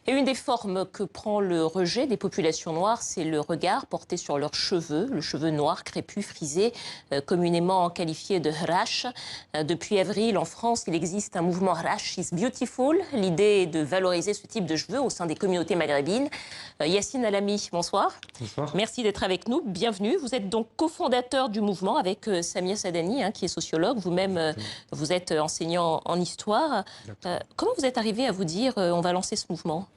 Et une des formes que prend le rejet des populations noires, c'est le regard porté sur leurs cheveux, le cheveu noir, crépus, frisé, communément qualifié de hrash. Depuis avril, en France, il existe un mouvement Hrash is Beautiful. L'idée est de valoriser ce type de cheveux au sein des communautés maghrébines. Yacine Alami, bonsoir. Bonsoir. Merci d'être avec nous, bienvenue. Vous êtes donc cofondateur du mouvement avec Samia Sadani, qui est sociologue. Vous-même, vous êtes enseignant en histoire. Comment vous êtes arrivé à vous dire on va lancer ce mouvement?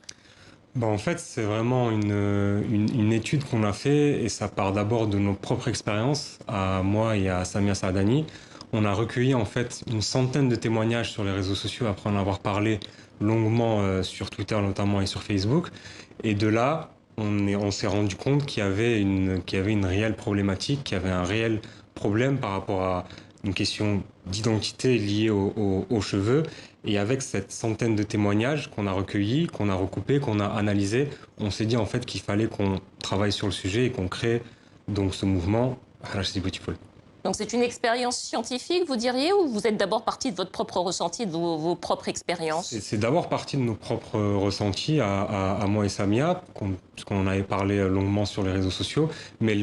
En fait, c'est vraiment une étude qu'on a fait et ça part d'abord de nos propres expériences, à moi et à Samia Sadani. On a recueilli en fait une centaine de témoignages sur les réseaux sociaux après en avoir parlé longuement sur Twitter notamment et sur Facebook. Et de là, on s'est rendu compte qu'il y avait une réelle problématique, qu'il y avait un réel problème par rapport à une question d'identité liée aux cheveux. Et avec cette centaine de témoignages qu'on a recueillis, qu'on a recoupés, qu'on a analysés, on s'est dit en fait qu'il fallait qu'on travaille sur le sujet et qu'on crée donc ce mouvement Hrash is Beautiful. Donc c'est une expérience scientifique, vous diriez, ou vous êtes d'abord parti de votre propre ressenti, de vos propres expériences? C'est d'abord parti de nos propres ressentis à moi et Samia, puisqu'on en avait parlé longuement sur les réseaux sociaux. Mais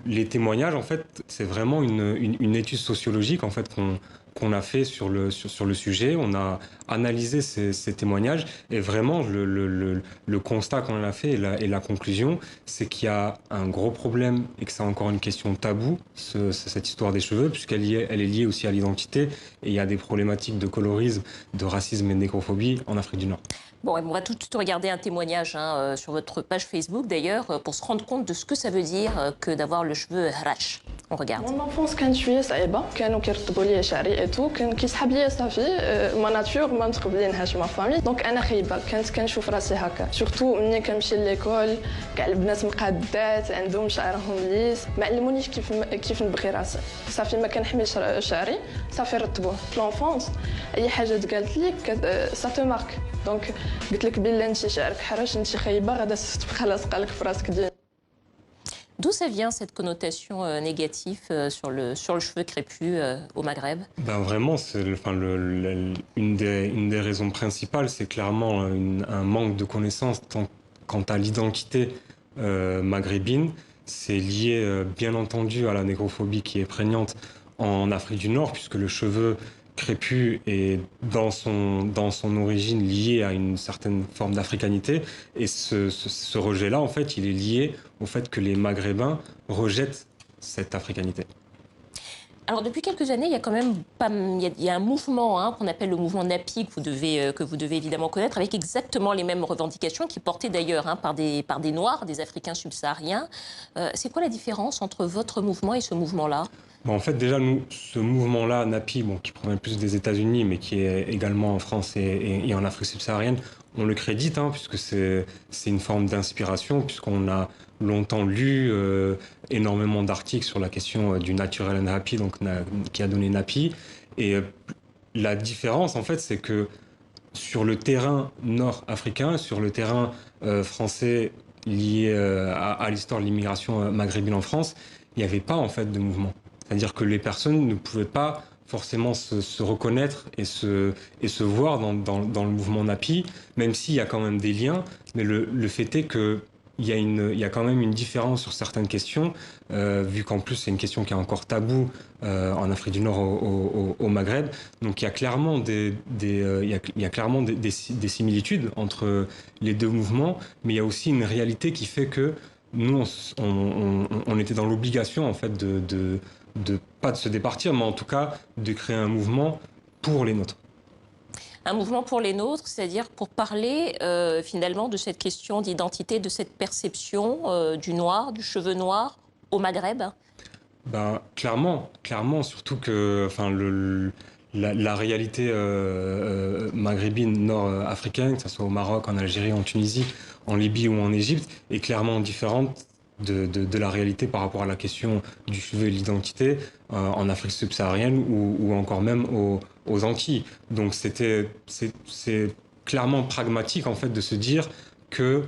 les témoignages, en fait, c'est vraiment une étude sociologique en fait qu'on a fait sur le sujet. On a analysé ces témoignages et vraiment le constat qu'on en a fait et la conclusion, c'est qu'il y a un gros problème et que c'est encore une question taboue, cette histoire des cheveux, puisqu'elle est liée aussi à l'identité et il y a des problématiques de colorisme, de racisme et de négrophobie en Afrique du Nord. Bon, on va tout de suite regarder un témoignage sur votre page Facebook d'ailleurs pour se rendre compte de ce que ça veut dire que d'avoir le cheveu hrash. On regarde. Mon enfance كانت شويه صعيبه كانوا كيرطبوا لي شعري اتو كان كيسحب لي صافي ما ناتور ما متقبلينهاش ما فامي دونك انا خايبه كانت كنشوف راسي هكا سورتو ملي كنمشي ليكول كاع البنات مقادات عندهم شعرهم ليس ما علمونيش كيف نبغي راسي صافي ما كنحملش شعري صافي رطبوه في لونفونس اي حاجه تقالت لك سا تو مارك دونك قلت لك بلا انت شعرك حراش انت خايبه غادا تبقى لاصقه لك في راسك ديالك. D'où ça vient cette connotation négative sur le cheveu crépus au Maghreb? Vraiment, une des raisons principales, c'est clairement un manque de connaissances quant à l'identité maghrébine. C'est lié bien entendu à la négrophobie qui est prégnante en Afrique du Nord, puisque le cheveu crépus est dans son origine lié à une certaine forme d'africanité. Et ce rejet-là, en fait, il est lié au fait que les Maghrébins rejettent cette africanité. Alors depuis quelques années, il y a quand même il y a un mouvement qu'on appelle le mouvement NAPI que vous devez évidemment connaître, avec exactement les mêmes revendications, qui est porté d'ailleurs par des Noirs, des Africains subsahariens. C'est quoi la différence entre votre mouvement et ce mouvement-là? En fait, déjà, nous, ce mouvement-là, NAPI, qui provient plus des États-Unis, mais qui est également en France et en Afrique subsaharienne, on le crédite, puisque c'est une forme d'inspiration, puisqu'on a longtemps lu énormément d'articles sur la question du Natural and Happy, qui a donné NAPI. Et la différence, en fait, c'est que sur le terrain nord-africain, sur le terrain français lié à l'histoire de l'immigration maghrébine en France, il n'y avait pas, en fait, de mouvement. C'est-à-dire que les personnes ne pouvaient pas forcément se reconnaître et se voir dans le mouvement NAPI, même s'il y a quand même des liens. Mais le fait est qu'il y a quand même une différence sur certaines questions, vu qu'en plus c'est une question qui est encore taboue en Afrique du Nord au Maghreb. Donc il y a clairement des similitudes entre les deux mouvements, mais il y a aussi une réalité qui fait que nous, on était dans l'obligation en fait pas de se départir, mais en tout cas de créer un mouvement pour les nôtres. Un mouvement pour les nôtres, c'est-à-dire pour parler finalement de cette question d'identité, de cette perception du noir, du cheveu noir au Maghreb? Clairement, surtout que la réalité maghrébine nord-africaine, que ce soit au Maroc, en Algérie, en Tunisie, en Libye ou en Égypte, est clairement différente de la réalité par rapport à la question du cheveu et de l'identité en Afrique subsaharienne ou encore même aux Antilles. Donc c'est clairement pragmatique en fait de se dire que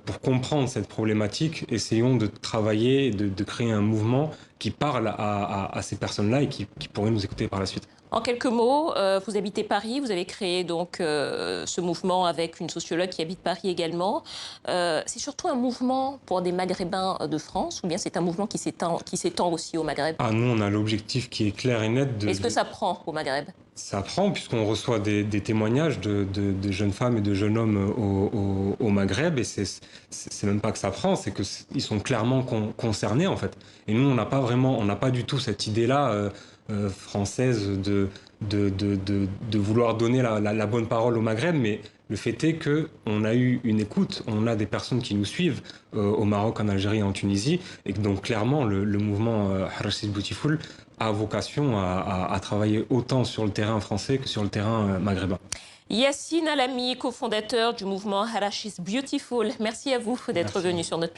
pour comprendre cette problématique, essayons de travailler, de créer un mouvement qui parle à ces personnes-là et qui pourraient nous écouter par la suite. En quelques mots, vous habitez Paris, vous avez créé donc ce mouvement avec une sociologue qui habite Paris également. C'est surtout un mouvement pour des Maghrébins de France, ou bien c'est un mouvement qui s'étend aussi au Maghreb? Ah, nous, on a l'objectif qui est clair et net Est-ce que ça prend au Maghreb? Ça prend, puisqu'on reçoit des témoignages de jeunes femmes et de jeunes hommes au Maghreb, et c'est même pas que ça prend, c'est qu'ils sont clairement concernés, en fait. Et nous, on n'a pas du tout cette idée-là française de vouloir donner la bonne parole au Maghreb, mais le fait est qu'on a eu une écoute, on a des personnes qui nous suivent au Maroc, en Algérie et en Tunisie, et que donc clairement, le mouvement Harachis Beautiful a vocation à travailler autant sur le terrain français que sur le terrain maghrébin. Yassine Alami, cofondateur du mouvement Harachis Beautiful. Merci à vous d'être venu sur notre plateau.